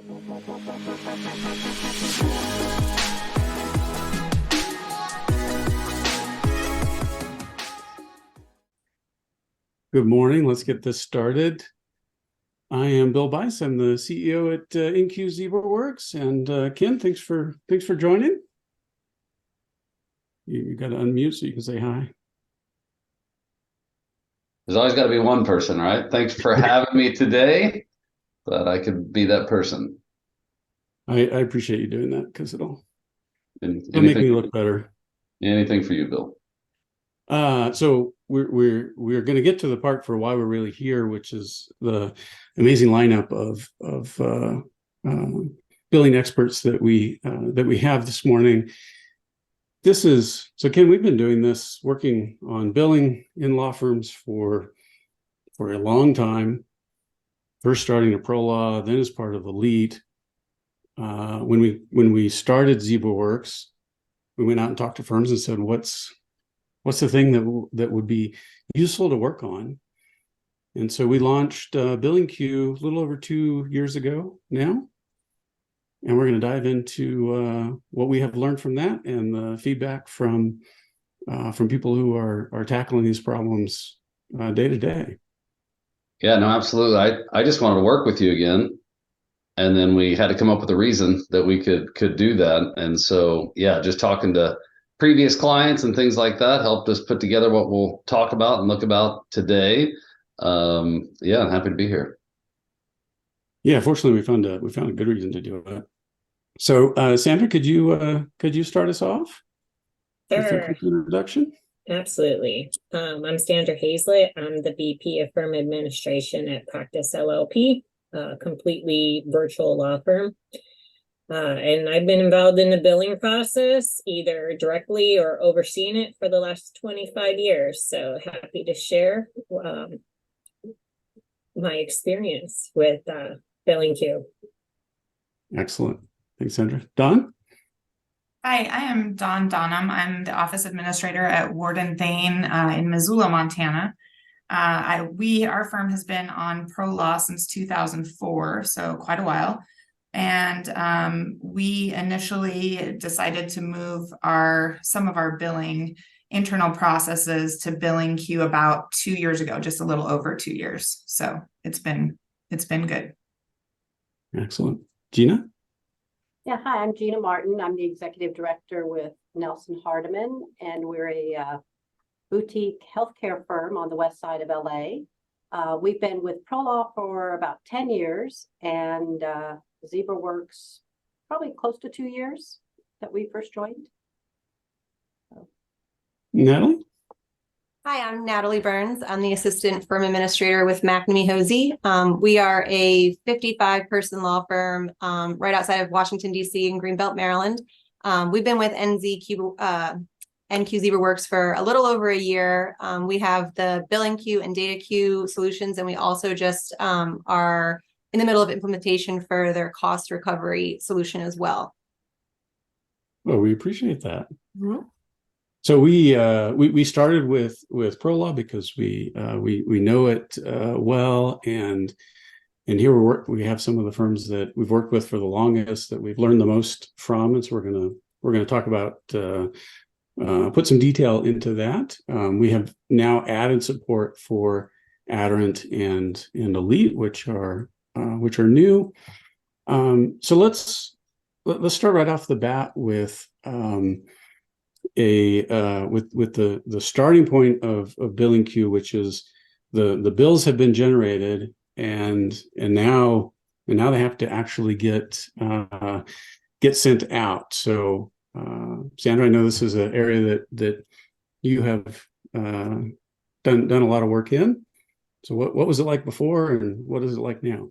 Good morning. Let's get this started. I am Bill Bice. I'm the CEO at InQ ZebraWorks, and Ken, thanks for joining. You got to unmute so you can say hi. There's always got to be one person, right? Thanks for having me today. Glad I could be that person. I appreciate you doing that because it'll make me look better. Anything for you, Bill. So we're going to get to the part for why we're really here, which is the amazing lineup of billing experts that we have this morning. So Ken, we've been doing this, working on billing in law firms for a long time. First starting at ProLaw, then as part of Elite. When we started ZebraWorks, we went out and talked to firms and said, what's the thing that would be useful to work on? And so we launched BillingQ a little over 2 years ago now. And we're going to dive into what we have learned from that and the feedback from people who are tackling these problems day to day. Yeah, no, absolutely. I just wanted to work with you again. And then we had to come up with a reason that we could do that. And so, yeah, just talking to previous clients and things like that helped us put together what we'll talk about and look about today. Yeah, I'm happy to be here. Yeah, fortunately, we found a good reason to do it. So, Sandra, could you start us off? Sure. With a quick introduction? Absolutely. I'm Sandra Hazlett. I'm the VP of Firm Administration at Practice LLP, a completely virtual law firm. And I've been involved in the billing process, either directly or overseeing it for the last 25 years. So happy to share my experience with BillingQ. Excellent. Thanks, Sandra. Don? Hi, I am Dawn Donham. I'm the office administrator at Ward & Thane in Missoula, Montana. Our firm has been on ProLaw since 2004, so quite a while. And we initially decided to move some of our billing internal processes to BillingQ about 2 years ago, just a little over 2 years. So it's been good. Excellent. Gina? Yeah, hi, I'm Gina Martin. I'm the executive director with Nelson Hardiman, and we're a boutique healthcare firm on the west side of LA. We've been with ProLaw for about 10 years, and ZebraWorks probably close to 2 years that we first joined. Natalie? Hi, I'm Natalie Burns. I'm the assistant firm administrator with McNamee Hosey. We are a 55-person law firm right outside of Washington, D.C. in Greenbelt, Maryland. We've been with NQ ZebraWorks for a little over a year. We have the BillingQ and DataQ solutions, and we also just are in the middle of implementation for their cost recovery solution as well. Well, we appreciate that. Mm-hmm. So we started with ProLaw because we know it well, and here we have some of the firms that we've worked with for the longest, that we've learned the most from, and so we're gonna talk about put some detail into that. We have now added support for Adderant and Elite, which are new. So let's start right off the bat with the starting point of BillingQ, which is the bills have been generated, and now they have to actually get sent out. So Sandra, I know this is an area that you have done a lot of work in. So what was it like before, and what is it like now?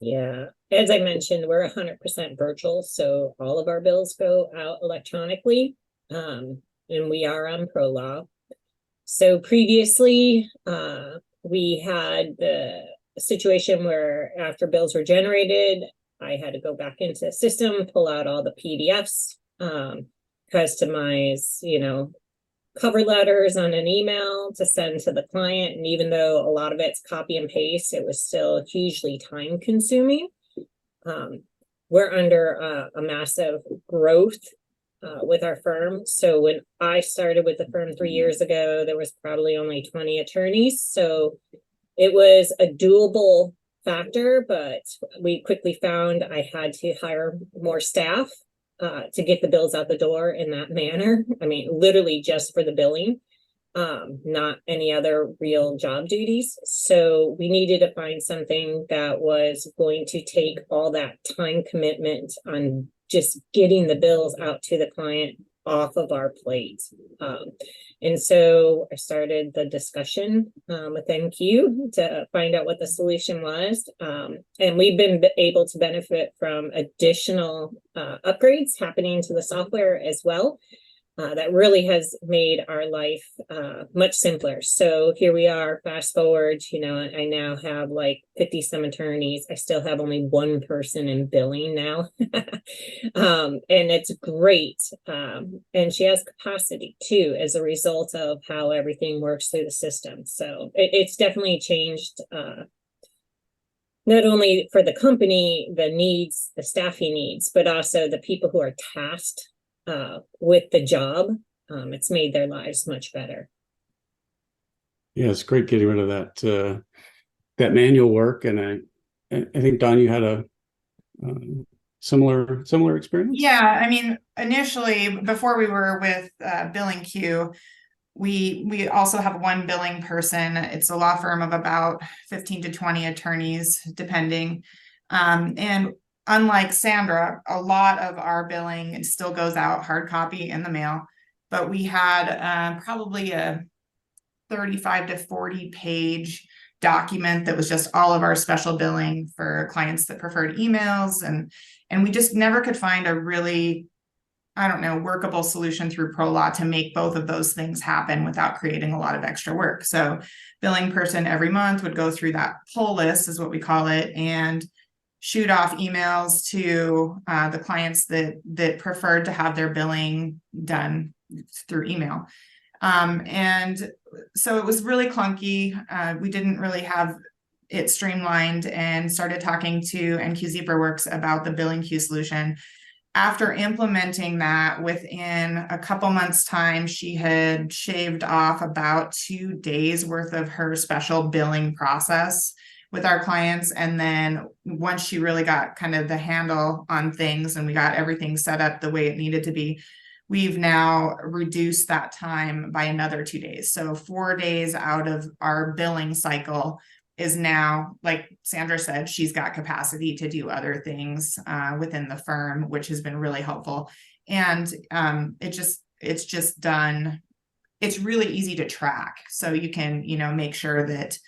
Yeah, as I mentioned, we're 100% virtual, so all of our bills go out electronically. And we are on ProLaw. So previously, we had the situation where after bills were generated, I had to go back into the system, pull out all the PDFs, customize, cover letters on an email to send to the client. And even though a lot of it's copy and paste, it was still hugely time consuming. we're under a massive growth with our firm. So when I started with the firm 3 years ago, there was probably only 20 attorneys. So it was a doable factor, but we quickly found I had to hire more staff to get the bills out the door in that manner. I mean, literally just for the billing, not any other real job duties. So we needed to find something that was going to take all that time commitment on just getting the bills out to the client off of our plate. And so I started the discussion with NQ to find out what the solution was. And we've been able to benefit from additional upgrades happening to the software as well. That really has made our life much simpler. So here we are, fast forward, I now have like 50 some attorneys. I still have only one person in billing now. And it's great. And she has capacity too, as a result of how everything works through the system. So it's definitely changed not only for the company, the staffing needs, but also the people who are tasked with the job. It's made their lives much better. Yeah, it's great getting rid of that manual work. And I think, Don, you had a similar experience. Yeah, I mean, initially, before we were with Billing Q, we also have one billing person. It's a law firm of about 15 to 20 attorneys, depending. And unlike Sandra, a lot of our billing still goes out hard copy in the mail, but we had probably a 35 to 40 page document that was just all of our special billing for clients that preferred emails, and we just never could find a really, workable solution through ProLaw to make both of those things happen without creating a lot of extra work. So billing person every month would go through that pull list, is what we call it, and shoot off emails to the clients that preferred to have their billing done through email. And so it was really clunky. We didn't really have it streamlined, and started talking to NQ ZebraWorks about the billing queue solution. After implementing that, within a couple months' time, she had shaved off about 2 days worth of her special billing process with our clients. And then once she really got kind of the handle on things and we got everything set up the way it needed to be, we've now reduced that time by another 2 days. So 4 days out of our billing cycle is now, like Sandra said, she's got capacity to do other things within the firm, which has been really helpful. And it's just done. It's really easy to track. So you can, make sure that,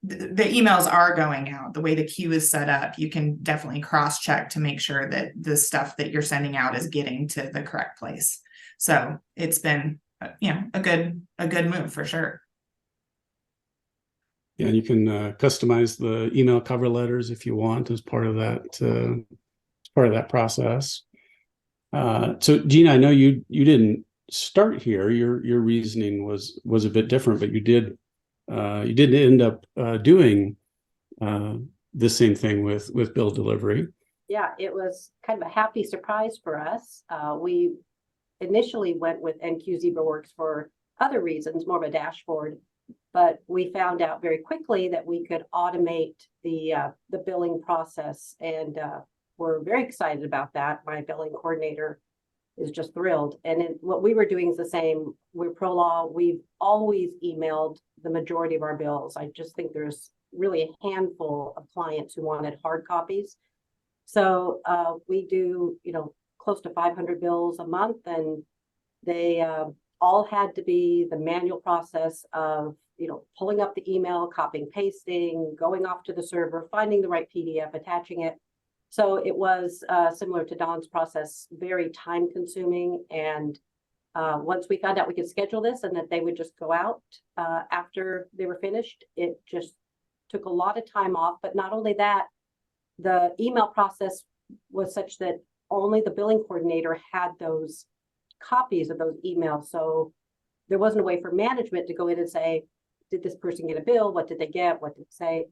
the emails are going out. The way the queue is set up, you can definitely cross-check to make sure that the stuff that you're sending out is getting to the correct place. So it's been, a good move for sure. Yeah, and you can customize the email cover letters if you want as part of that process. So Gina, I know you didn't start here. Your reasoning was a bit different, but you did end up doing the same thing with bill delivery. Yeah, it was kind of a happy surprise for us. We initially went with NQ ZebraWorks for other reasons, more of a dashboard, but we found out very quickly that we could automate the billing process, and we're very excited about that. My billing coordinator is just thrilled. And what we were doing is the same. We're ProLaw. We've always emailed the majority of our bills. I just think there's really a handful of clients who wanted hard copies. So we do, close to 500 bills a month, and they all had to be the manual process of, pulling up the email, copying, pasting, going off to the server, finding the right PDF, attaching it. So it was similar to Don's process, very time consuming. And once we found out we could schedule this and that they would just go out after they were finished, it just took a lot of time off. But not only that, the email process was such that only the billing coordinator had those copies of those emails. So there wasn't a way for management to go in and say, did this person get a bill? What did they get? What did it say?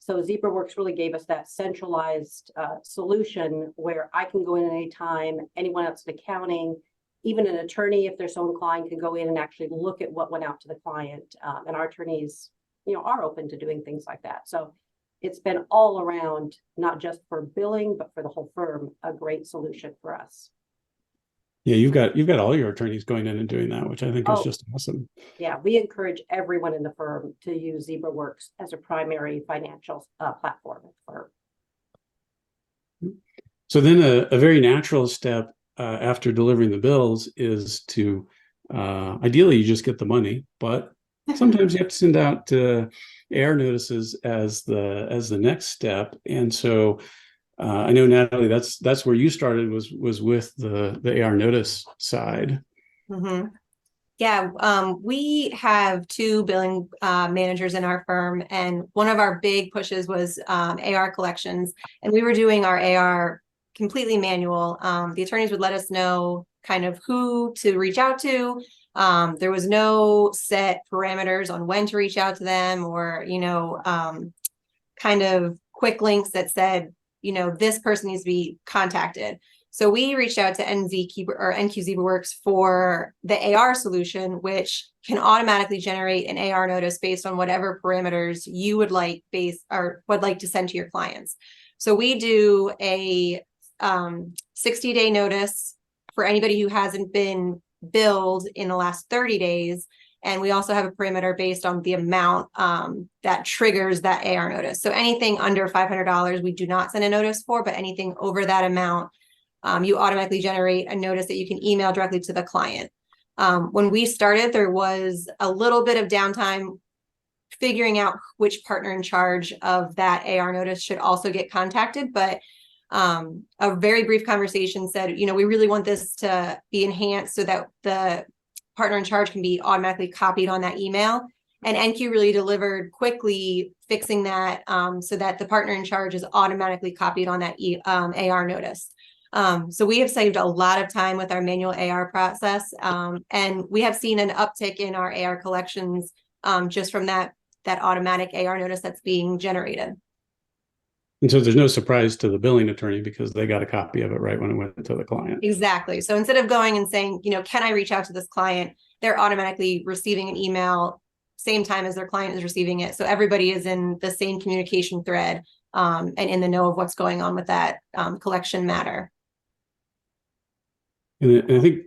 So ZebraWorks really gave us that centralized solution where I can go in at any time, anyone else in accounting, even an attorney, if they're so inclined, can go in and actually look at what went out to the client. And our attorneys, are open to doing things like that. So it's been all around, not just for billing, but for the whole firm, a great solution for us. Yeah, you've got all your attorneys going in and doing that, which I think is Oh. just awesome. Yeah, we encourage everyone in the firm to use ZebraWorks as a primary financial platform for. So then a very natural step after delivering the bills is to ideally you just get the money, but sometimes you have to send out AR notices as the next step. And so I know, Natalie, that's where you started was with the AR notice side. Mm-hmm. Yeah, we have two billing managers in our firm, and one of our big pushes was AR collections, and we were doing our AR completely manual. The attorneys would let us know kind of who to reach out to. There was no set parameters on when to reach out to them, or kind of quick links that said, this person needs to be contacted. So we reached out to NQ ZebraWorks for the AR solution, which can automatically generate an AR notice based on whatever parameters you would like to send to your clients. So we do a 60-day notice for anybody who hasn't been billed in the last 30 days. And we also have a parameter based on the amount that triggers that AR notice. So anything under $500, we do not send a notice for, but anything over that amount, you automatically generate a notice that you can email directly to the client. When we started, there was a little bit of downtime figuring out which partner in charge of that AR notice should also get contacted. But a very brief conversation said, we really want this to be enhanced so that the partner in charge can be automatically copied on that email. And NQ really delivered quickly, fixing that so that the partner in charge is automatically copied on that AR notice. So we have saved a lot of time with our manual AR process, and we have seen an uptick in our AR collections just from that automatic AR notice that's being generated. And so there's no surprise to the billing attorney because they got a copy of it right when it went to the client. Exactly. So instead of going and saying, can I reach out to this client, they're automatically receiving an email same time as their client is receiving it. So everybody is in the same communication thread and in the know of what's going on with that collection matter. And I think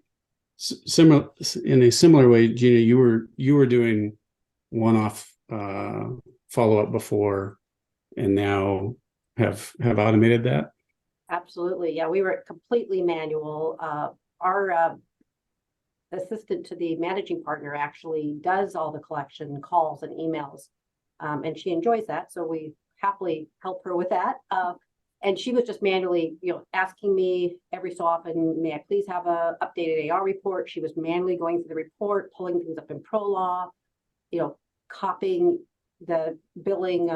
in a similar way, Gina, you were doing one-off follow-up before, and now have automated that. Absolutely, yeah. We were completely manual. Our assistant to the managing partner actually does all the collection calls and emails, and she enjoys that. So we happily help her with that. And she was just manually, asking me every so often, may I please have a updated AR report? She was manually going through the report, pulling things up in ProLaw, copying the billing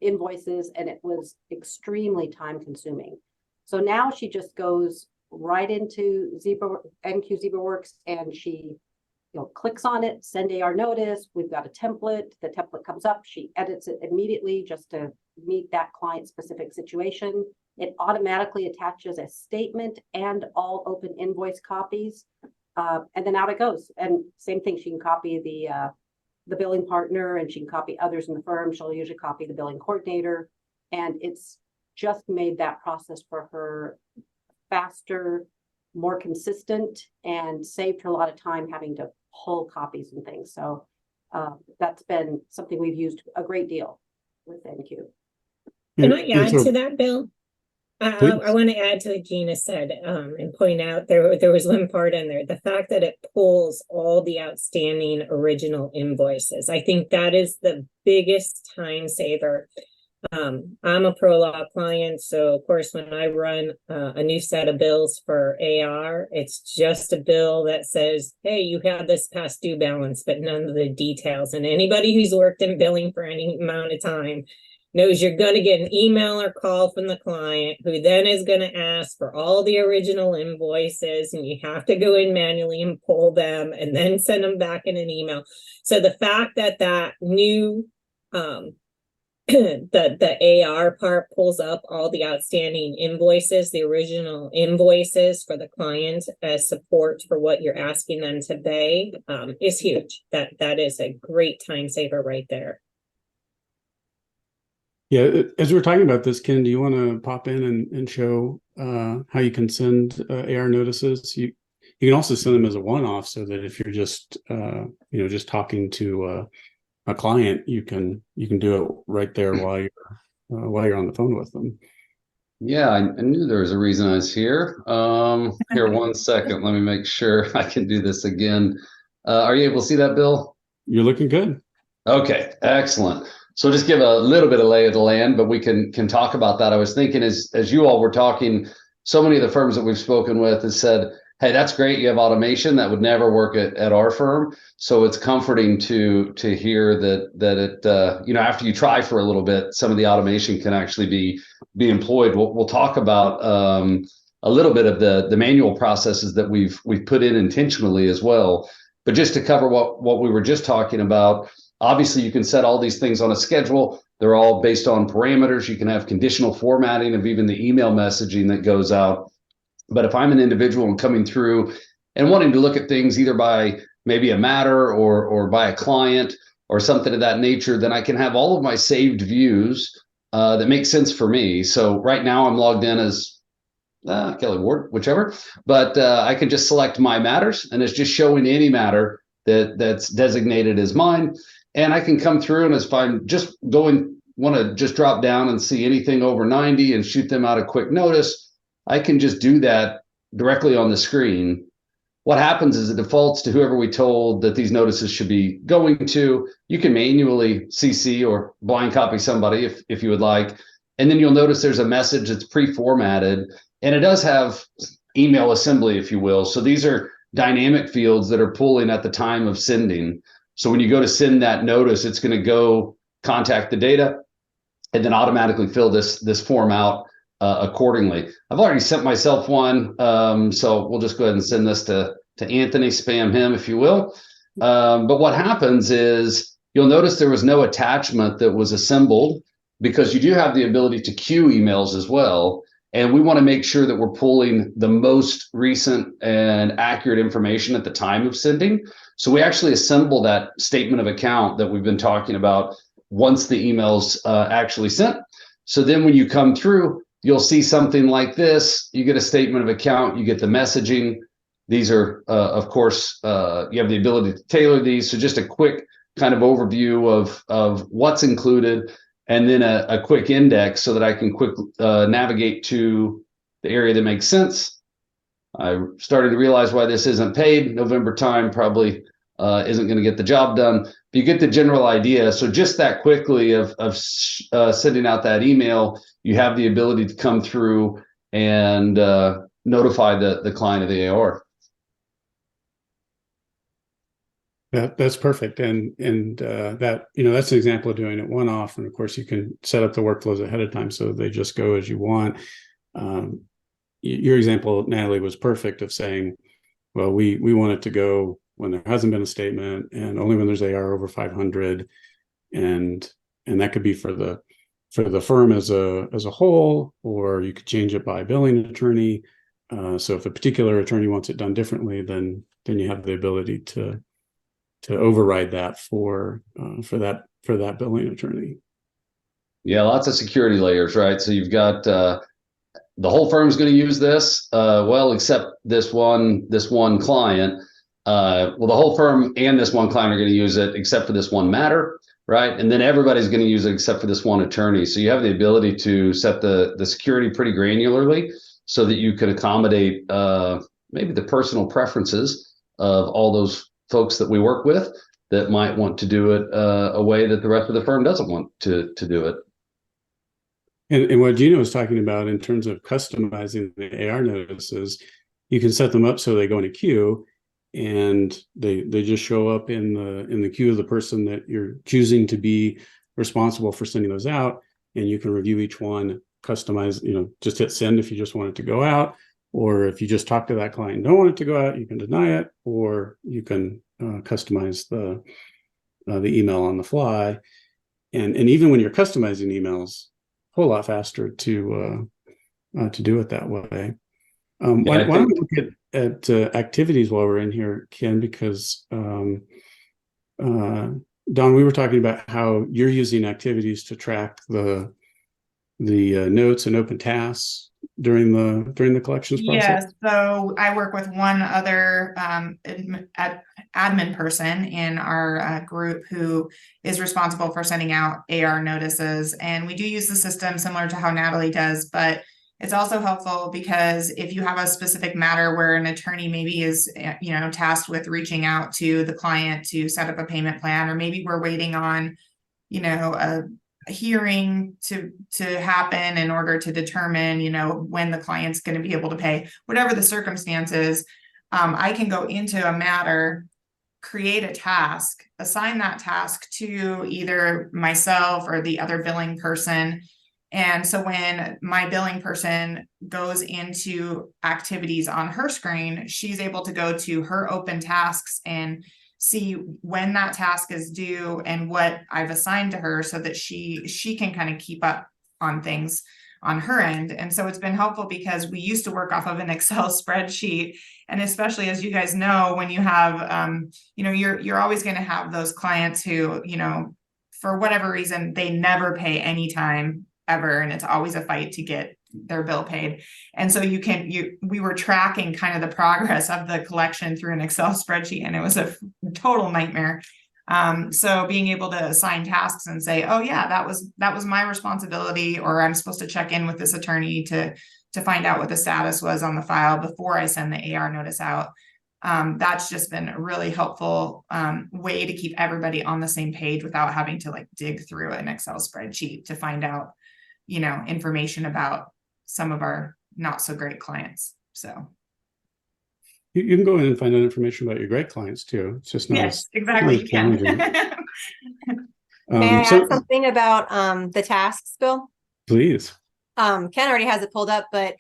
invoices, and it was extremely time consuming. So now she just goes right into NQ ZebraWorks and she clicks on it, send AR notice. We've got a template. The template comes up. She edits it immediately just to meet that client specific situation. It automatically attaches a statement and all open invoice copies. And then out it goes. And same thing, she can copy the billing partner and she can copy others in the firm. She'll usually copy the billing coordinator. And it's just made that process for her faster, more consistent, and saved her a lot of time having to pull copies and things. So that's been something we've used a great deal with NQ. Can I add to that, Bill? I want to add to what Gina said and point out there was one part in there, the fact that it pulls all the outstanding original invoices. I think that is the biggest time saver. I'm a ProLaw client, so of course when I run a new set of bills for AR, it's just a bill that says, hey, you have this past due balance, but none of the details. And anybody who's worked in billing for any amount of time knows you're going to get an email or call from the client who then is going to ask for all the original invoices, and you have to go in manually and pull them and then send them back in an email. So the fact that that new the AR part pulls up all the outstanding invoices, the original invoices for the client as support for what you're asking them to pay, is huge. That is a great time saver right there. Yeah, as we're talking about this, Ken, do you want to pop in and show how you can send AR notices? You can also send them as a one-off, so that if you're just just talking to a client, you can do it right there while you're on the phone with them. Yeah, I knew there was a reason I was here. Here, 1 second. Let me make sure I can do this again. Are you able to see that, Bill? You're looking good. Okay, excellent. So just give a little bit of lay of the land, but we can talk about that. I was thinking as you all were talking, so many of the firms that we've spoken with have said, hey, that's great. You have automation that would never work at our firm. So it's comforting to hear that it after you try for a little bit, some of the automation can actually be employed. We'll talk about a little bit of the manual processes that we've put in intentionally as well. But just to cover what we were just talking about, obviously you can set all these things on a schedule. They're all based on parameters. You can have conditional formatting of even the email messaging that goes out. But if I'm an individual and coming through and wanting to look at things either by maybe a matter or by a client or something of that nature, then I can have all of my saved views that make sense for me. So right now I'm logged in as Kelly Ward, whichever, but I can just select my matters and it's just showing any matter that's designated as mine. And I can come through, and if I'm just want to just drop down and see anything over 90 and shoot them out a quick notice, I can just do that directly on the screen. What happens is it defaults to whoever we told that these notices should be going to. You can manually CC or blind copy somebody if you would like. And then you'll notice there's a message that's pre-formatted, and it does have email assembly, if you will. So these are dynamic fields that are pulling at the time of sending. So when you go to send that notice, it's going to go contact the data and then automatically fill this form out accordingly. I've already sent myself one, so we'll just go ahead and send this to Anthony, spam him, if you will. But what happens is you'll notice there was no attachment that was assembled, because you do have the ability to queue emails as well. And we want to make sure that we're pulling the most recent and accurate information at the time of sending. So we actually assemble that statement of account that we've been talking about once the email's actually sent. So then when you come through, you'll see something like this. You get a statement of account, you get the messaging. These are, of course, you have the ability to tailor these. So just a quick kind of overview of what's included, and then a quick index so that I can quickly navigate to the area that makes sense. I started to realize why this isn't paid. November time probably isn't going to get the job done. But you get the general idea. So just that quickly of sending out that email, you have the ability to come through and notify the client of the AR. That's perfect, and that that's an example of doing it one off. And of course, you can set up the workflows ahead of time so they just go as you want. Your example, Natalie, was perfect of saying, well, we want it to go when there hasn't been a statement and only when there's AR over 500, and that could be for the firm as a whole, or you could change it by billing attorney. So if a particular attorney wants it done differently, then you have the ability to override that for that billing attorney. Yeah, lots of security layers, right? So you've got the whole firm's going to use this, well, except this one client. Well, the whole firm and this one client are going to use it, except for this one matter, right? And then everybody's going to use it except for this one attorney. So you have the ability to set the security pretty granularly, so that you can accommodate maybe the personal preferences of all those folks that we work with that might want to do it a way that the rest of the firm doesn't want to do it. And what Gina was talking about in terms of customizing the AR notices, you can set them up so they go in a queue, and they just show up in the queue of the person that you're choosing to be responsible for sending those out, and you can review each one, customize, just hit send if you just want it to go out, or if you just talk to that client and don't want it to go out, you can deny it, or you can customize the email on the fly. and even when you're customizing emails, a whole lot faster to do it that way. Why don't we look at activities while we're in here, Ken? Because Don, we were talking about how you're using activities to track the notes and open tasks during the collections process. Yes, so I work with one other admin person in our group who is responsible for sending out AR notices, and we do use the system similar to how Natalie does, but it's also helpful because if you have a specific matter where an attorney maybe is, tasked with reaching out to the client to set up a payment plan, or maybe we're waiting on, a hearing to happen in order to determine, when the client's going to be able to pay, whatever the circumstances, I can go into a matter, create a task, assign that task to either myself or the other billing person. And so when my billing person goes into activities on her screen, she's able to go to her open tasks and see when that task is due and what I've assigned to her, so that she can kind of keep up on things on her end. And so it's been helpful because we used to work off of an Excel spreadsheet. And especially, as you guys know, when you have, you're always going to have those clients who, for whatever reason, they never pay any time ever. And it's always a fight to get their bill paid. And so we were tracking kind of the progress of the collection through an Excel spreadsheet, and it was a total nightmare. So being able to assign tasks and say, oh yeah, that was my responsibility, or I'm supposed to check in with this attorney to find out what the status was on the file before I send the AR notice out. That's just been a really helpful way to keep everybody on the same page without having to dig through an Excel spreadsheet to find out, information about some of our not so great clients. So you can go in and find out information about your great clients too. It's just not exactly. challenging. May I add something about the tasks, Bill? Please. Ken already has it pulled up, but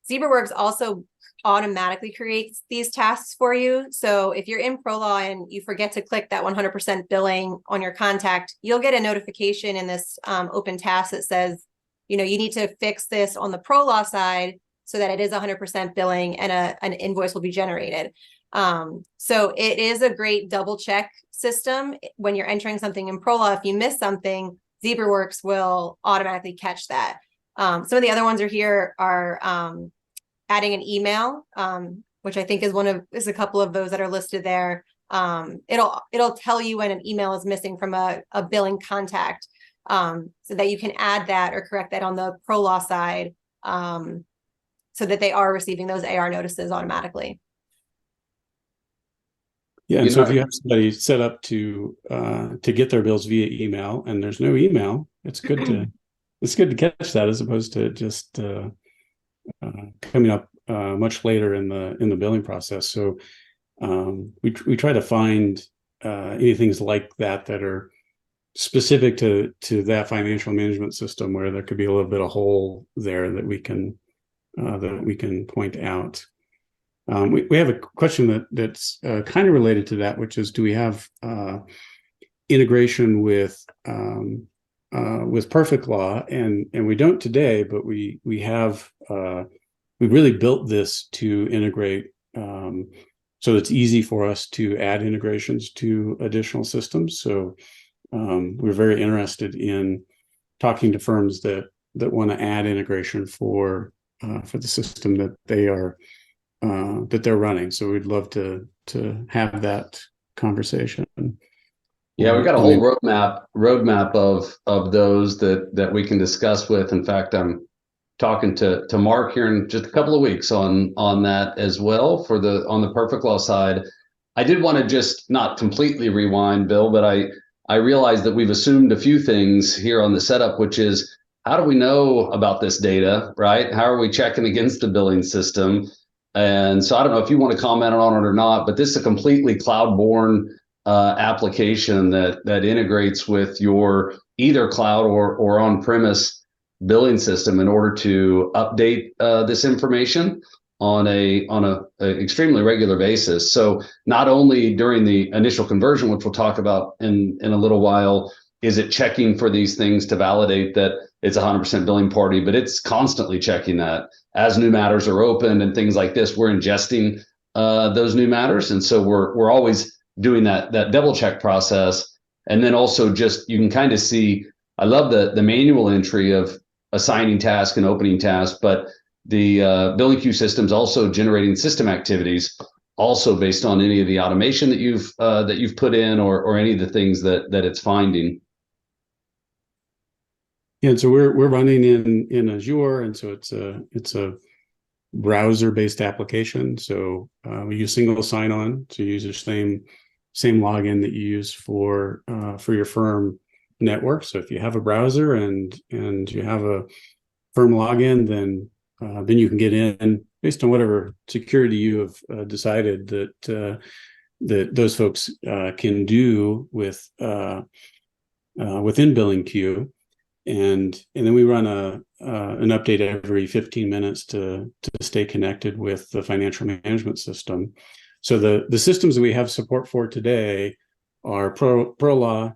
ZebraWorks also automatically creates these tasks for you. So if you're in ProLaw and you forget to click that 100% billing on your contact, you'll get a notification in this open task that says, you need to fix this on the ProLaw side so that it is 100% billing and an invoice will be generated. So it is a great double check system when you're entering something in ProLaw. If you miss something, ZebraWorks will automatically catch that. Some of the other ones are adding an email, which I think is a couple of those that are listed there. It'll tell you when an email is missing from a billing contact, so that you can add that or correct that on the ProLaw side, so that they are receiving those AR notices automatically. Yeah, and so if you have somebody set up to get their bills via email and there's no email, it's good to catch that, as opposed to just coming up much later in the billing process. So we try to find anything like that are specific to that financial management system, where there could be a little bit of hole there that we can point out. We have a question that's kind of related to that, which is, do we have integration with Perfect Law? And we don't today, but we have we really built this to integrate, so it's easy for us to add integrations to additional systems. So we're very interested in talking to firms that want to add integration for the system that they're running. So we'd love to have that conversation. Yeah, we've got a whole roadmap of those that we can discuss with. In fact, I'm talking to Mark here in just a couple of weeks on that as well on the Perfect Law side. I did want to just not completely rewind, Bill, but I realized that we've assumed a few things here on the setup, which is, how do we know about this data, right? How are we checking against the billing system? And so I don't know if you want to comment on it or not, but this is a completely cloud-born application that integrates with your either cloud or on-premise billing system in order to update this information on a extremely regular basis. So not only during the initial conversion, which we'll talk about in a little while, is it checking for these things to validate that it's 100% billing party, but it's constantly checking that as new matters are opened and things like this. We're ingesting those new matters, and so we're always doing that double check process. And then also just you can kind of see. I love the manual entry of assigning task and opening task, but the billing queue system's also generating system activities, also based on any of the automation that you've put in or any of the things that it's finding. Yeah, and so we're running in Azure, and so it's a browser-based application. So we use single sign-on, so you use the same login that you use for your firm network. So if you have a browser and you have a firm login, then you can get in based on whatever security you have decided that those folks can do with within billing queue. And then we run an update every 15 minutes to stay connected with the financial management system. So the systems that we have support for today are ProLaw,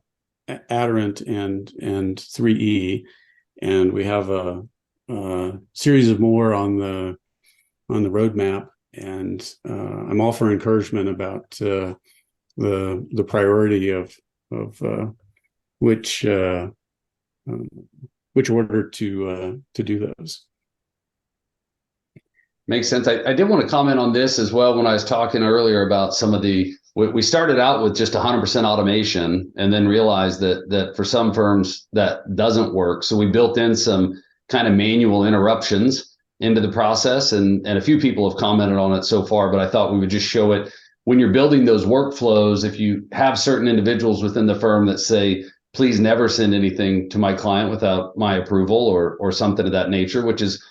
Adderant, and 3E, and we have a series of more on the roadmap. And I'm all for encouragement about the priority of which order to do those. Makes sense. I did want to comment on this as well when I was talking earlier about some of we started out with just 100% automation and then realized that for some firms that doesn't work. So we built in some kind of manual interruptions into the process, and a few people have commented on it so far, but I thought we would just show it. When you're building those workflows, if you have certain individuals within the firm that say, please never send anything to my client without my approval or something of that nature, which is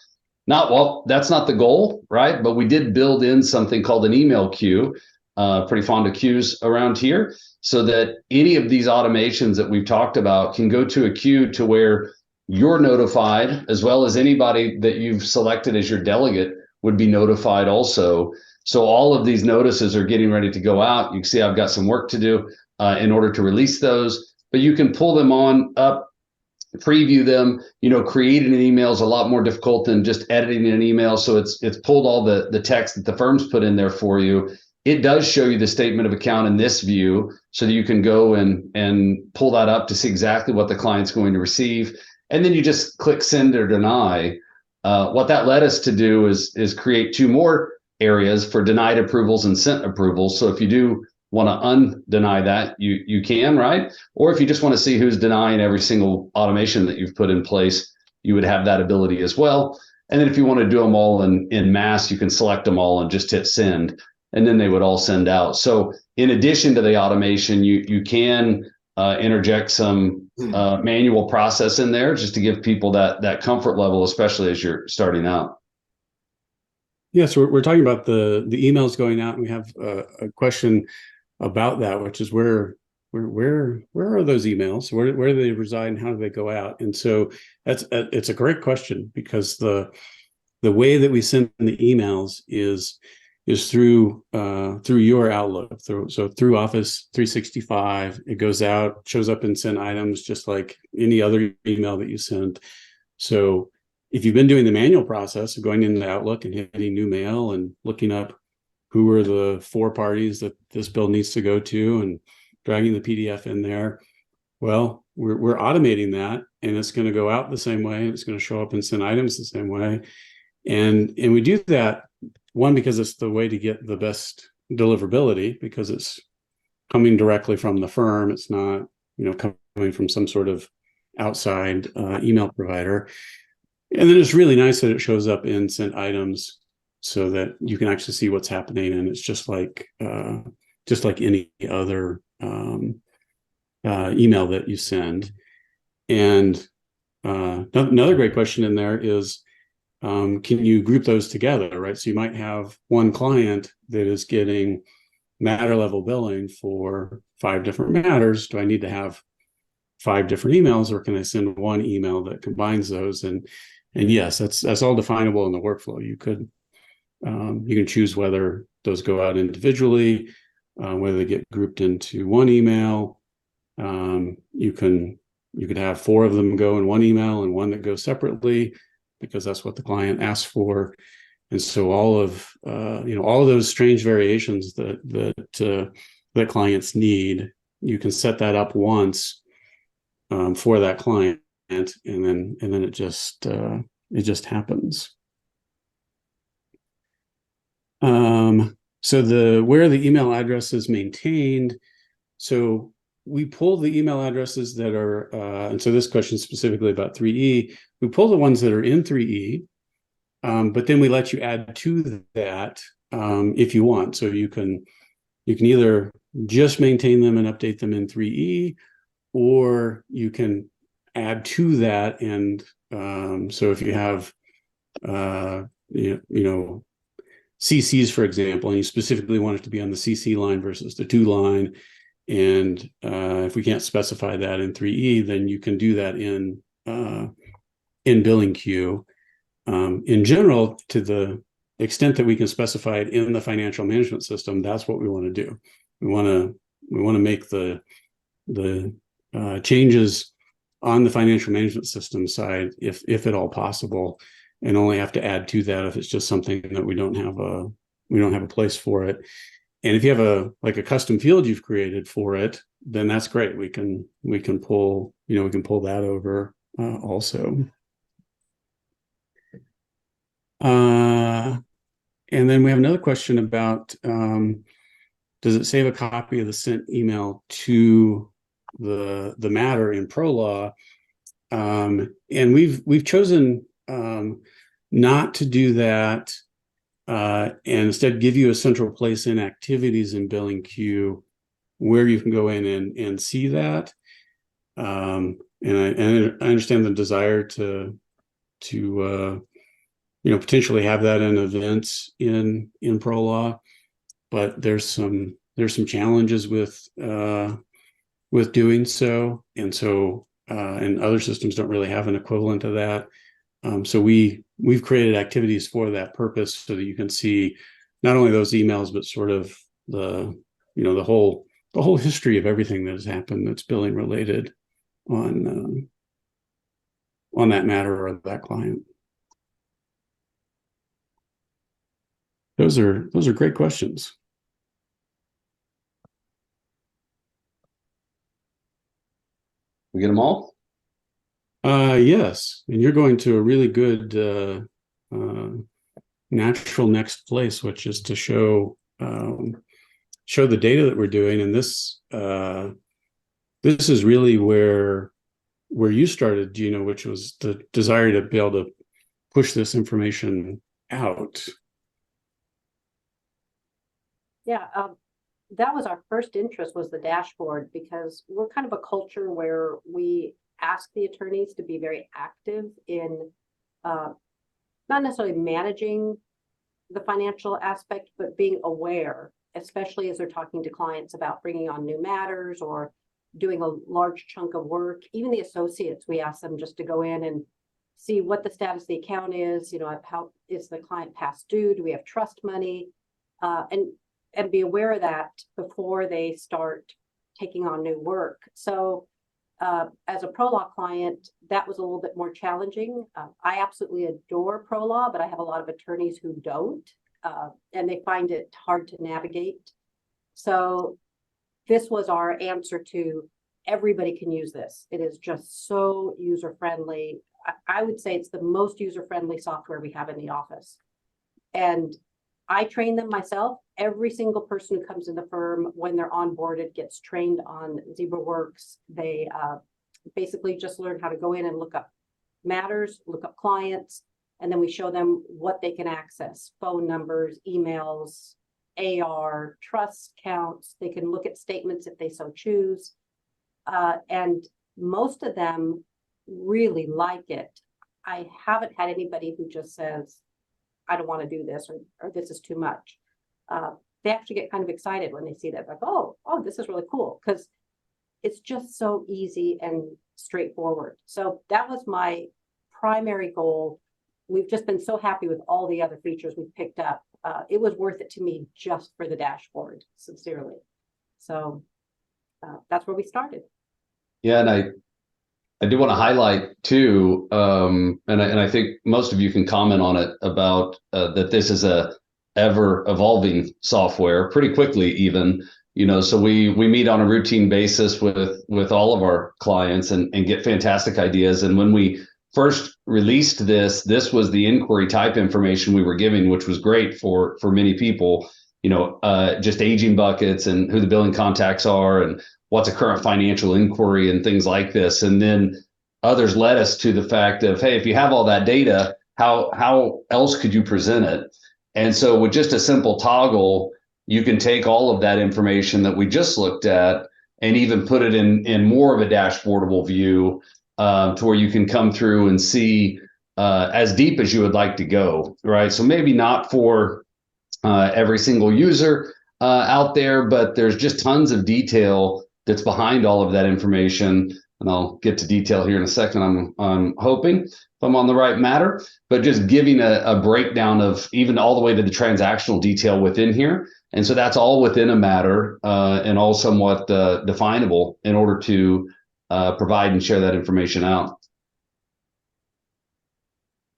that's not the goal, right? But we did build in something called an email queue, pretty fond of queues around here, so that any of these automations that we've talked about can go to a queue to where you're notified, as well as anybody that you've selected as your delegate would be notified also. So all of these notices are getting ready to go out. You can see I've got some work to do in order to release those, but you can pull them on up, preview them. Creating an email is a lot more difficult than just editing an email. So it's pulled all the text that the firm's put in there for you. It does show you the statement of account in this view, so that you can go and pull that up to see exactly what the client's going to receive. And then you just click send or deny. What that led us to do is create two more areas for denied approvals and sent approvals. So if you do want to undeny that, you can, right? Or if you just want to see who's denying every single automation that you've put in place, you would have that ability as well. And then if you want to do them all in mass, you can select them all and just hit send, and then they would all send out. So in addition to the automation, you can interject some manual process in there just to give people that comfort level, especially as you're starting out. Yeah, so we're talking about the emails going out, and we have a question about that, which is where are those emails? Where do they reside, and how do they go out? And so it's a great question, because the way that we send the emails is through your Outlook. So through Office 365, it goes out, shows up in sent items, just like any other email that you send. So if you've been doing the manual process of going into Outlook and hitting new mail and looking up who are the 4 parties that this bill needs to go to and dragging the PDF in there, well, we're automating that, and it's going to go out the same way. It's going to show up in sent items the same way. And we do that, one, because it's the way to get the best deliverability, because it's coming directly from the firm. It's not, coming from some sort of outside email provider. And then it's really nice that it shows up in sent items, so that you can actually see what's happening, and it's just like any other email that you send. And another great question in there is, can you group those together, right? So you might have one client that is getting matter level billing for 5 different matters. Do I need to have 5 different emails, or can I send one email that combines those? And yes, that's all definable in the workflow. You can choose whether those go out individually, whether they get grouped into one email. You can you could have 4 of them go in one email and one that goes separately, because that's what the client asked for. And so all of all of those strange variations that clients need, you can set that up once for that client, and then it just happens. So where the email address is maintained, so we pull the email addresses that are, and so this question is specifically about 3E. We pull the ones that are in 3E, but then we let you add to that if you want. So you can either just maintain them and update them in 3E, or you can add to that. And so if you have, CCs, for example, and you specifically want it to be on the CC line versus the to line, and if we can't specify that in 3E, then you can do that in billing queue. In general, to the extent that we can specify it in the financial management system, that's what we want to do. We want to make the changes on the financial management system side, if at all possible, and only have to add to that if it's just something that we don't have a place for it. And if you have a custom field you've created for it, then that's great. We can pull that over also. And then we have another question about, does it save a copy of the sent email to the matter in ProLaw? And we've chosen not to do that, and instead give you a central place in activities in billing queue where you can go in and see that. And I understand the desire to potentially have that in events in ProLaw, but there's some challenges with doing so, and other systems don't really have an equivalent of that. So we've created activities for that purpose, so that you can see not only those emails, but sort of the whole history of everything that has happened that's billing related on that matter or that client. Those are great questions. We get them all? Yes, and you're going to a really good natural next place, which is to show the data that we're doing. And this is really where you started, Gina, which was the desire to be able to push this information out. Yeah, that was our first interest, was the dashboard, because we're kind of a culture where we ask the attorneys to be very active in not necessarily managing the financial aspect, but being aware, especially as they're talking to clients about bringing on new matters or doing a large chunk of work. Even the associates, we ask them just to go in and see what the status of the account is, how is the client past due, do we have trust money, and be aware of that before they start taking on new work. So as a ProLaw client, that was a little bit more challenging. I absolutely adore ProLaw, but I have a lot of attorneys who don't, and they find it hard to navigate. So this was our answer to everybody can use this. It is just so user-friendly. I would say it's the most user-friendly software we have in the office. And I train them myself. Every single person who comes in the firm, when they're onboarded, gets trained on ZebraWorks. They basically just learn how to go in and look up matters, look up clients, and then we show them what they can access: phone numbers, emails, AR, trust counts. They can look at statements if they so choose. And most of them really like it. I haven't had anybody who just says, I don't want to do this, or this is too much. They actually get kind of excited when they see that, like, oh, this is really cool, because it's just so easy and straightforward. So that was my primary goal. We've just been so happy with all the other features we've picked up. It was worth it to me just for the dashboard, sincerely. So that's where we started. Yeah, and I do want to highlight too, and I think most of you can comment on it about that this is a ever evolving software pretty quickly even, so we meet on a routine basis with all of our clients and get fantastic ideas. And when we first released this was the inquiry type information we were giving, which was great for many people, just aging buckets and who the billing contacts are and what's a current financial inquiry and things like this. And then others led us to the fact of, hey, if you have all that data, how else could you present it? And so with just a simple toggle, you can take all of that information that we just looked at and even put it in more of a dashboardable view, to where you can come through and see as deep as you would like to go, right? So maybe not for every single user out there, but there's just tons of detail that's behind all of that information. And I'll get to detail here in a second. I'm hoping if I'm on the right matter, but just giving a breakdown of even all the way to the transactional detail within here. And so that's all within a matter and all somewhat definable in order to provide and share that information out.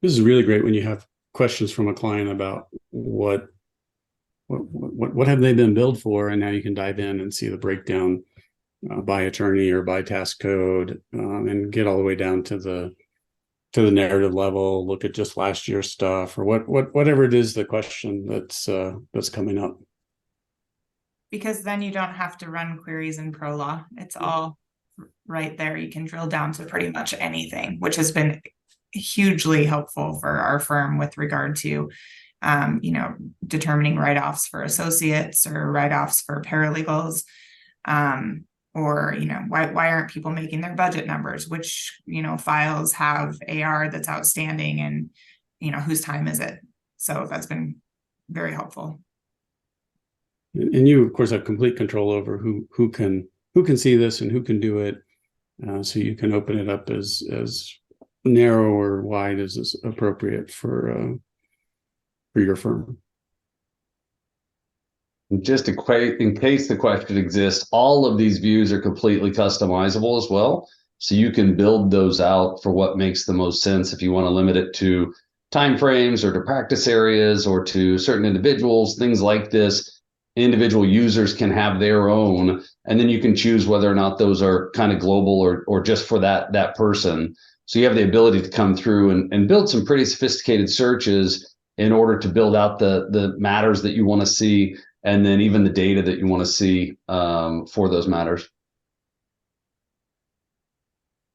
This is really great when you have questions from a client about what have they been billed for, and now you can dive in and see the breakdown by attorney or by task code, and get all the way down to the narrative level. Look at just last year's stuff or whatever it is the question that's coming up. Because then you don't have to run queries in ProLaw. It's all right there. You can drill down to pretty much anything, which has been hugely helpful for our firm with regard to determining write-offs for associates or write-offs for paralegals, or why aren't people making their budget numbers, which files have AR that's outstanding, and whose time is it. So that's been very helpful. And you of course have complete control over who can see this and who can do it, so you can open it up as narrow or wide as is appropriate for your firm. Just in case the question exists, all of these views are completely customizable as well. So you can build those out for what makes the most sense. If you want to limit it to timeframes or to practice areas or to certain individuals, things like this, individual users can have their own, and then you can choose whether or not those are kind of global or just for that person. So you have the ability to come through and build some pretty sophisticated searches in order to build out the matters that you want to see, and then even the data that you want to see for those matters.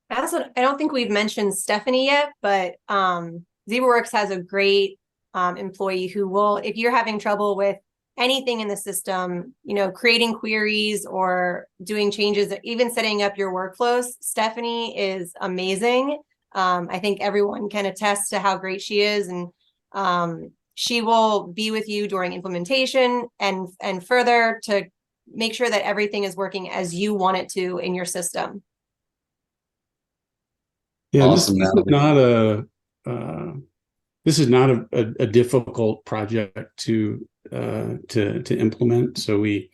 I don't think we've mentioned Stephanie yet, but ZebraWorks has a great employee who will, if you're having trouble with anything in the system, creating queries or doing changes, even setting up your workflows, Stephanie is amazing. I think everyone can attest to how great she is, and she will be with you during implementation and further to make sure that everything is working as you want it to in your system. Yeah, awesome. This is not a difficult project to implement. So we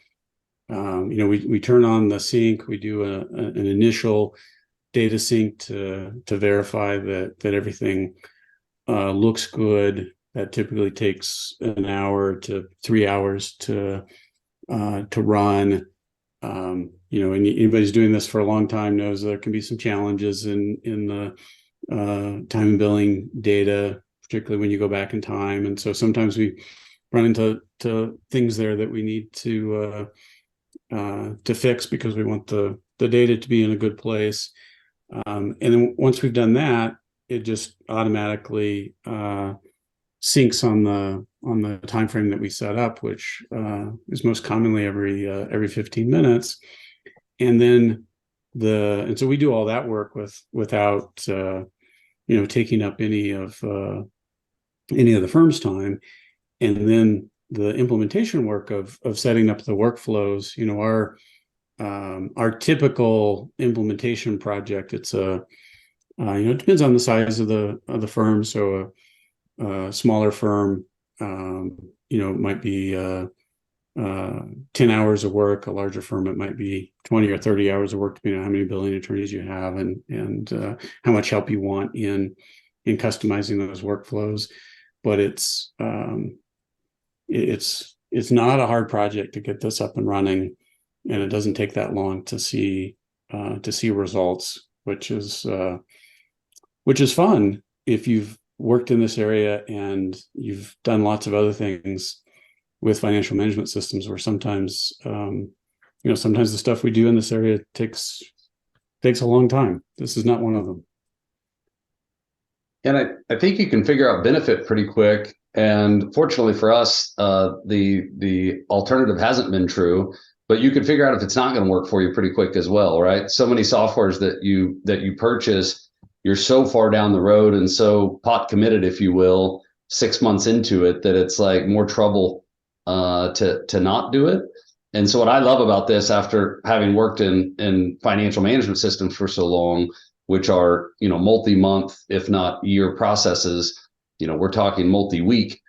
turn on the sync. We do an initial data sync to verify that everything looks good. That typically takes an hour to 3 hours to run. And anybody who's doing this for a long time knows there can be some challenges in the time and billing data, particularly when you go back in time. And so sometimes we run into things there that we need to fix because we want the data to be in a good place. And then once we've done that, it just automatically syncs on the time frame that we set up, which is most commonly every 15 minutes. And then so we do all that work without taking up any of the firm's time. And then the implementation work of setting up the workflows, our typical implementation project, it's it depends on the size of the firm. So a smaller firm, might be 10 hours of work. A larger firm, it might be 20 or 30 hours of work, depending on how many billing attorneys you have and how much help you want in customizing those workflows. But it's not a hard project to get this up and running, and it doesn't take that long to see results, which is fun if you've worked in this area and you've done lots of other things with financial management systems, where sometimes sometimes the stuff we do in this area takes a long time. This is not one of them. And I think you can figure out benefit pretty quick. And fortunately for us, the alternative hasn't been true, but you can figure out if it's not going to work for you pretty quick as well, right? So many softwares that you purchase, you're so far down the road and so pot committed, if you will, 6 months into it, that it's like more trouble to not do it. And so what I love about this, after having worked in financial management systems for so long, which are, multi-month, if not year processes, we're talking multi-week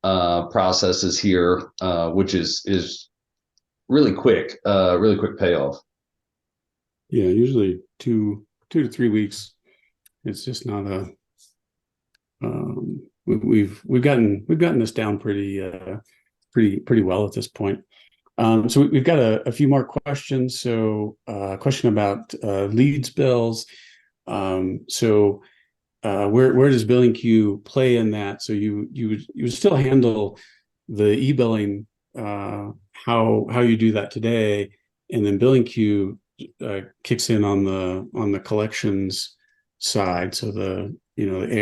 processes here, which is really quick payoff. Yeah, usually 2 to 3 weeks. It's just not a. We've gotten this down pretty well at this point. So we've got a few more questions. So a question about leads bills. So where does billing queue play in that? So you would still handle the e-billing, how you do that today, and then billing queue kicks in on the collections side. So the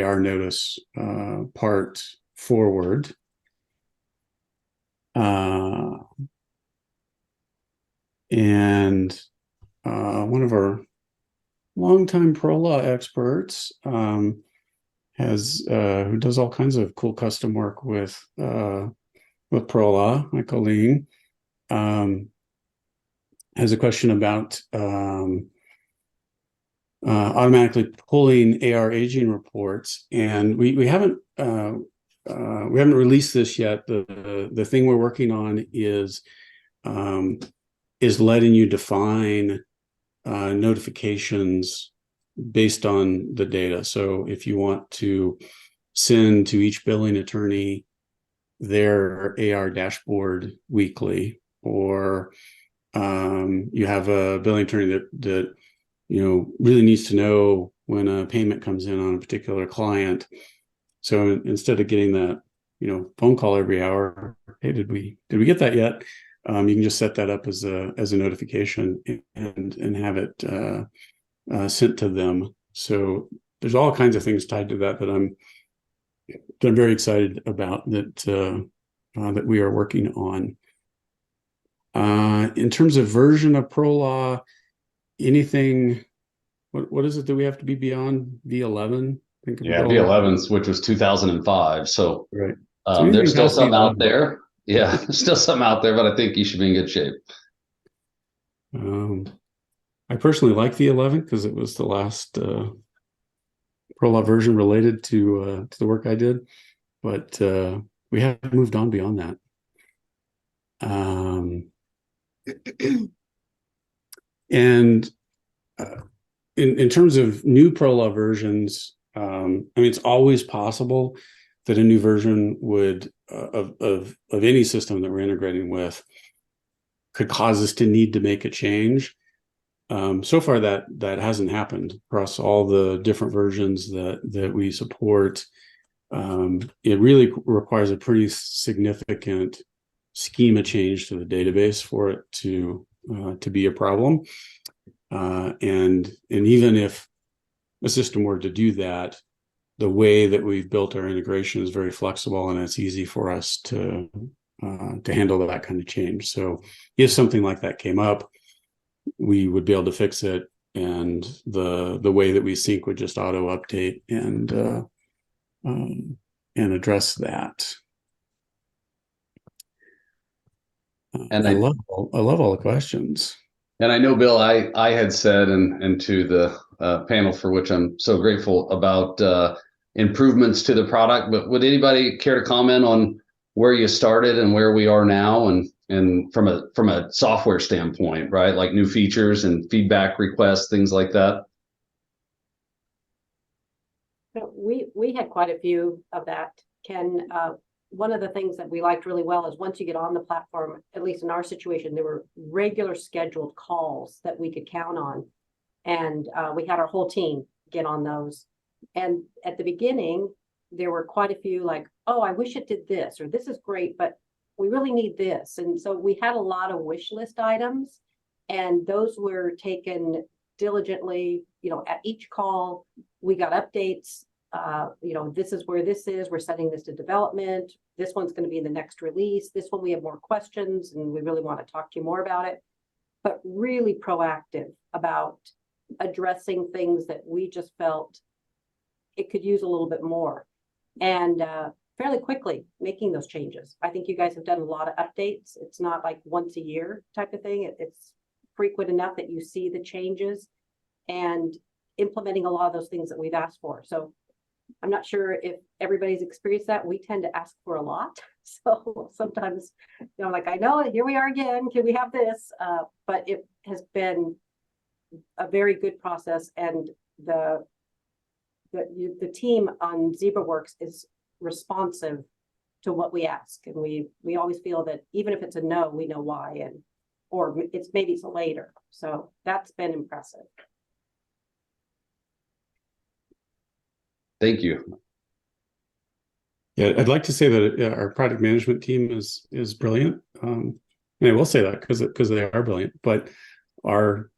AR notice part forward. And one of our longtime pro law experts has who does all kinds of cool custom work with pro law, my colleague, has a question about automatically pulling AR aging reports, and we haven't released this yet. The thing we're working on is letting you define notifications based on the data. So if you want to send to each billing attorney their AR dashboard weekly, or you have a billing attorney that really needs to know when a payment comes in on a particular client. So instead of getting that phone call every hour, hey, did we get that yet? You can just set that up as a notification and have it sent to them. So there's all kinds of things tied to that I'm very excited about that we are working on. In terms of version of pro law, anything, what is it that we have to be beyond V11? Yeah, V11, which was 2005. So right. There's still some out there. Yeah, there's still some out there, but I think you should be in good shape. I personally like V11 because it was the last pro law version related to the work I did, but we have moved on beyond that. And in terms of new pro law versions, it's always possible that a new version would of any system that we're integrating with could cause us to need to make a change. So far that hasn't happened across all the different versions that we support. It really requires a pretty significant schema change to the database for it to be a problem. And even if a system were to do that, the way that we've built our integration is very flexible, and it's easy for us to handle that kind of change. So if something like that came up, we would be able to fix it, and the way that we sync would just auto update and address that. And I love all the questions. And I know, Bill, I had said, and to the panel, for which I'm so grateful, about improvements to the product, but would anybody care to comment on where you started and where we are now, and from a software standpoint, right? Like new features and feedback requests, things like that. We had quite a few of that, Ken. One of the things that we liked really well is once you get on the platform, at least in our situation, there were regular scheduled calls that we could count on. And we had our whole team get on those. And at the beginning, there were quite a few like, oh, I wish it did this, or this is great, but we really need this. And so we had a lot of wish list items, and those were taken diligently. At each call, we got updates. This is where this is. We're sending this to development. This one's going to be in the next release. This one, we have more questions and we really want to talk to you more about it. But really proactive about addressing things that we just felt it could use a little bit more. And fairly quickly making those changes. I think you guys have done a lot of updates. It's not like once a year type of thing. It's frequent enough that you see the changes and implementing a lot of those things that we've asked for. So I'm not sure if everybody's experienced that. We tend to ask for a lot. So sometimes, like, I know, here we are again, can we have this? But it has been a very good process. And the team on ZebraWorks is responsive to what we ask. And we always feel that even if it's a no, we know why, or maybe it's a later. So that's been impressive. Thank you. Yeah, I'd like to say that our product management team is brilliant. And I will say that because they are brilliant. But our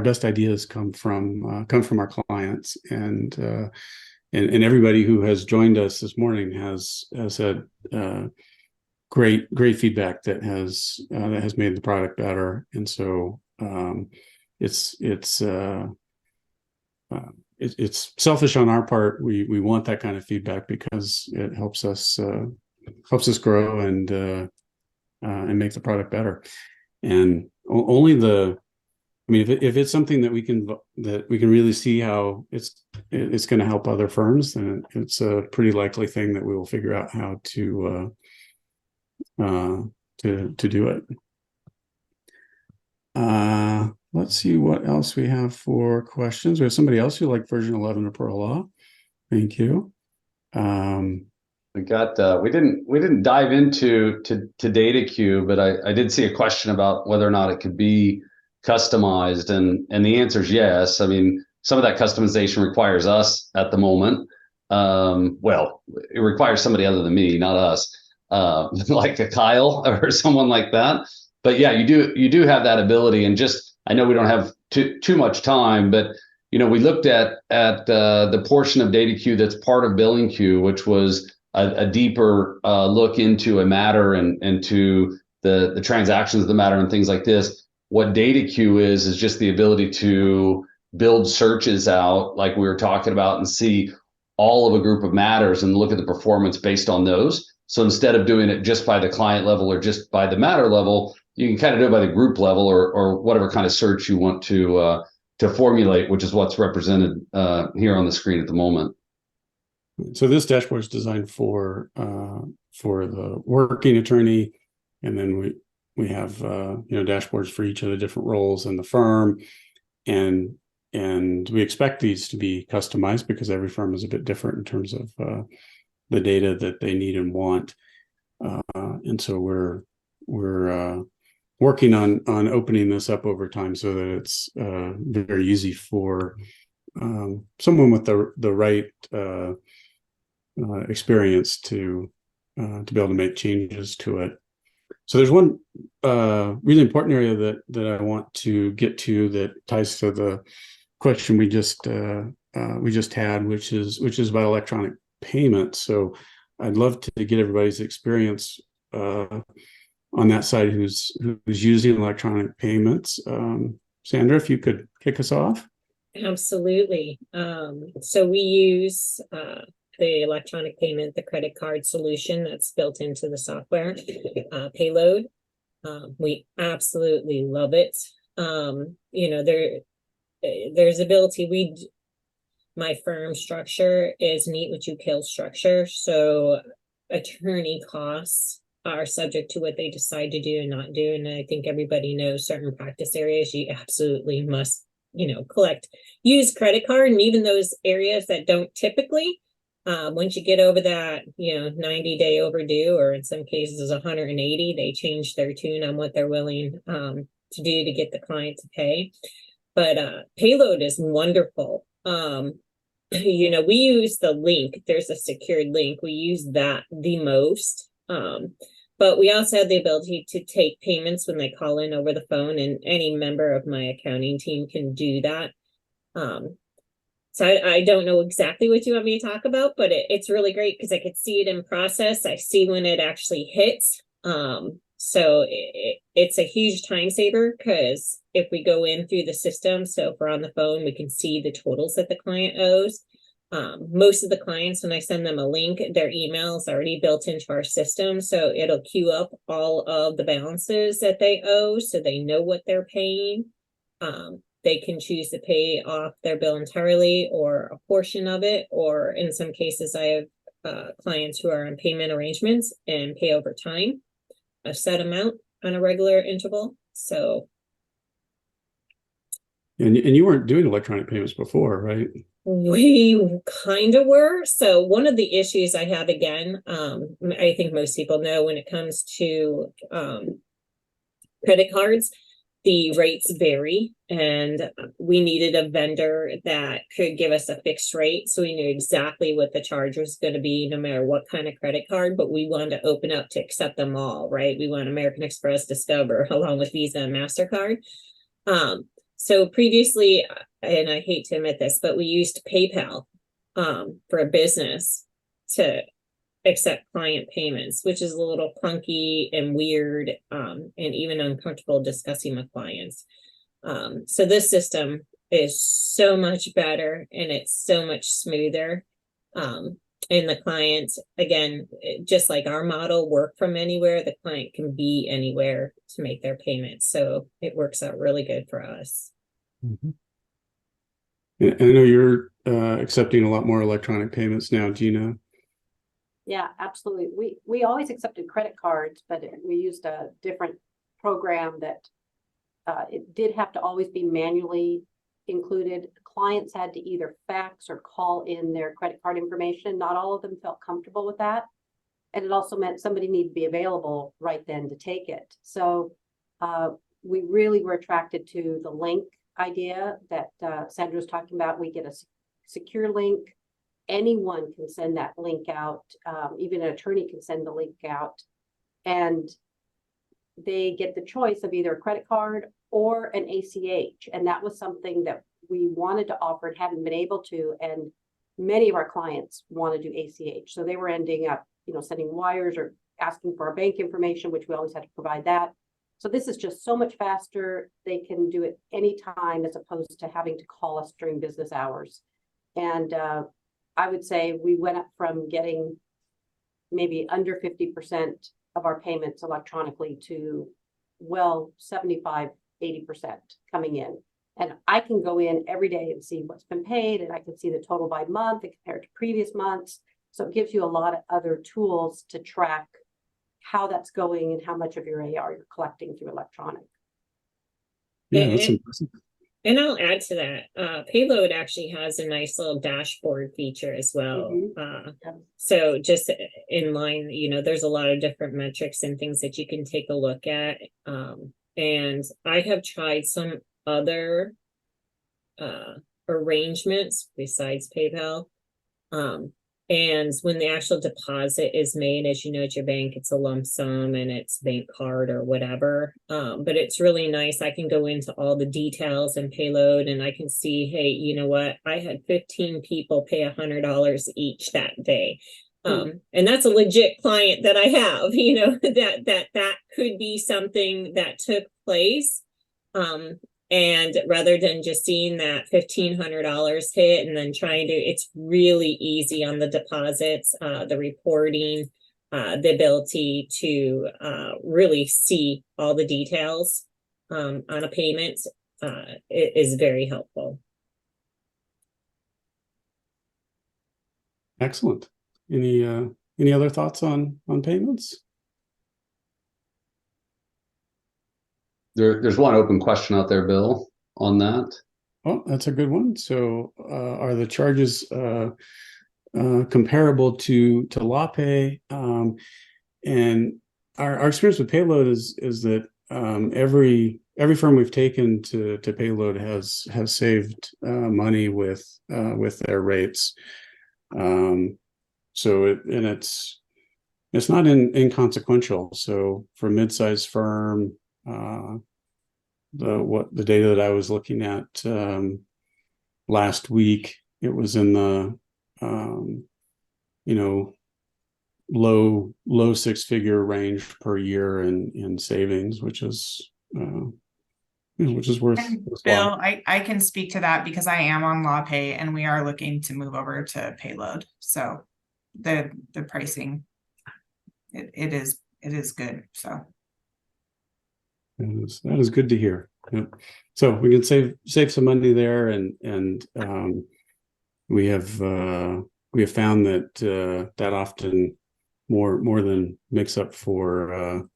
best ideas come from our clients, and everybody who has joined us this morning has had great feedback that has made the product better. And so it's selfish on our part. We want that kind of feedback because it helps us grow and make the product better. And only if it's something that we can really see how it's going to help other firms, then it's a pretty likely thing that we will figure out how to do it. Let's see what else we have for questions. We have somebody else who liked version 11 of Pro Law. Thank you. We didn't dive into data queue, but I did see a question about whether or not it could be customized, and the answer is yes. I mean, some of that customization requires us at the moment. Well, it requires somebody other than me, not us, like a Kyle or someone like that. But yeah, you do have that ability. And just, I know we don't have too much time, but we looked at the portion of data queue that's part of billing queue, which was a deeper look into a matter and to the transactions of the matter and things like this. What data queue is just the ability to build searches out, like we were talking about, and see all of a group of matters and look at the performance based on those. So instead of doing it just by the client level or just by the matter level, you can kind of do it by the group level or whatever kind of search you want to formulate, which is what's represented here on the screen at the moment. So this dashboard is designed for the working attorney, and then we have dashboards for each of the different roles in the firm, and we expect these to be customized because every firm is a bit different in terms of the data that they need and want, and so we're working on opening this up over time so that it's very easy for someone with the right experience to be able to make changes to it. So there's one really important area that I want to get to that ties to the question we just had, which is about electronic payments. So I'd love to get everybody's experience on that side who's using electronic payments. Sandra, if you could kick us off. Absolutely. So we use the electronic payment, the credit card solution that's built into the software, Payload. We absolutely love it. There's ability. My firm structure is meet what you kill structure. So attorney costs are subject to what they decide to do and not do. And I think everybody knows certain practice areas you absolutely must, use credit card. And even those areas that don't typically, once you get over that, 90-day overdue, or in some cases 180, they change their tune on what they're willing to do to get the client to pay. But payload is wonderful. We use the link. There's a secured link. We use that the most. But we also have the ability to take payments when they call in over the phone, and any member of my accounting team can do that. So I don't know exactly what you want me to talk about, but it's really great because I could see it in process. I see when it actually hits. So it's a huge time saver, because if we go in through the system, so if we're on the phone, we can see the totals that the client owes. Most of the clients, when I send them a link, their email is already built into our system. So it'll queue up all of the balances that they owe, so they know what they're paying. They can choose to pay off their bill entirely or a portion of it, or in some cases, I have clients who are on payment arrangements and pay over time, a set amount on a regular interval. So, and you weren't doing electronic payments before, right? we kind of were. So one of the issues I have, again, I think most people know, when it comes to credit cards, the rates vary, and we needed a vendor that could give us a fixed rate, so we knew exactly what the charge was going to be no matter what kind of credit card. But we wanted to open up to accept them all, right? We want American Express, Discover, along with Visa and MasterCard. So previously, and I hate to admit this, but we used PayPal for a business to accept client payments, which is a little clunky and weird, and even uncomfortable discussing with clients. So this system is so much better, and it's so much smoother. And the client, again, just like our model, work from anywhere, the client can be anywhere to make their payments. So it works out really good for us. Mm-hmm. And I know you're accepting a lot more electronic payments now, Gina. Yeah, absolutely. We always accepted credit cards, but we used a different program that it did have to always be manually included. Clients had to either fax or call in their credit card information. Not all of them felt comfortable with that. And it also meant somebody needed to be available right then to take it. So we really were attracted to the link idea that Sandra was talking about. We get a secure link. Anyone can send that link out. Even an attorney can send the link out, and they get the choice of either a credit card or an ACH. And that was something that we wanted to offer and hadn't been able to. And many of our clients want to do ACH. So they were ending up, sending wires or asking for our bank information, which we always had to provide that. So this is just so much faster. They can do it anytime, as opposed to having to call us during business hours. And I would say we went up from getting maybe under 50% of our payments electronically to 75, 80% coming in. And I can go in every day and see what's been paid, and I can see the total by month and compare it to previous months. So it gives you a lot of other tools to track how that's going and how much of your AR you're collecting through electronic. Yeah, that's impressive. And I'll add to that, Payload actually has a nice little dashboard feature as well. Mm-hmm. So just in line, there's a lot of different metrics and things that you can take a look at. And I have tried some other arrangements besides PayPal. And when the actual deposit is made, as you know, at your bank, it's a lump sum and it's bank card or whatever. But it's really nice. I can go into all the details and Payload, and I can see, hey, you know what? I had 15 people pay $100 each that day. And that's a legit client that I have, that could be something that took place. And rather than just seeing that $1,500 hit and then it's really easy on the deposits, the reporting, the ability to really see all the details on a payment is very helpful. Excellent. Any other thoughts on payments? There's one open question out there, Bill, on that. Oh, that's a good one. So, are the charges comparable to LawPay? And our experience with Payload is that every firm we've taken to Payload has saved money with their rates. So it's not inconsequential. So for a mid-sized firm, the data that I was looking at last week, it was in the low six-figure range per year in savings, which is worth Bill, I can speak to that because I am on LawPay and we are looking to move over to Payload. So the pricing, it is good. So that is good to hear. Yep. So we can save some money there, and we have found that that often more than makes up for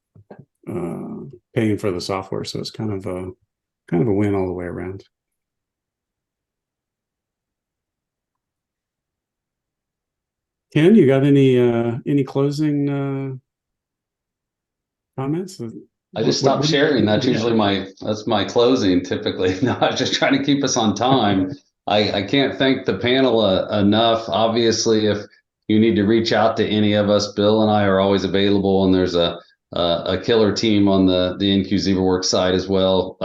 paying for the software. So it's kind of a win all the way around. Ken, you got any closing comments? I just stopped sharing. That's usually my closing typically. No, I'm just trying to keep us on time. I can't thank the panel enough. Obviously, if you need to reach out to any of us, Bill and I are always available, and there's a killer team on the NQ ZebraWorks side as well,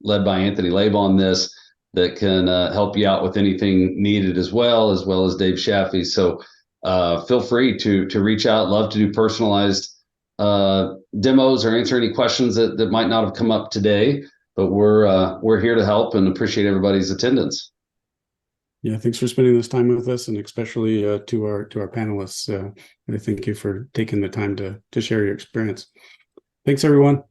led by Anthony Labe on this, that can help you out with anything needed as well as Dave Shaffey. So feel free to reach out. Love to do personalized demos or answer any questions that might not have come up today, but we're here to help and appreciate everybody's attendance. Yeah, thanks for spending this time with us, and especially to our panelists. I thank you for taking the time to share your experience. Thanks, everyone.